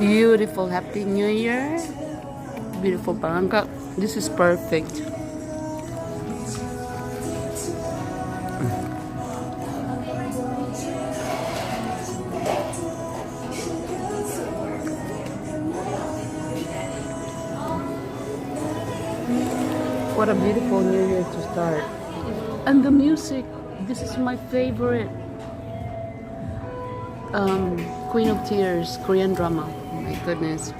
Beautiful Happy New Year. Beautiful Barangka. This is perfect. What a beautiful New Year to start. And the music, this is my favorite. Queen of Tears, Korean drama. Oh my goodness.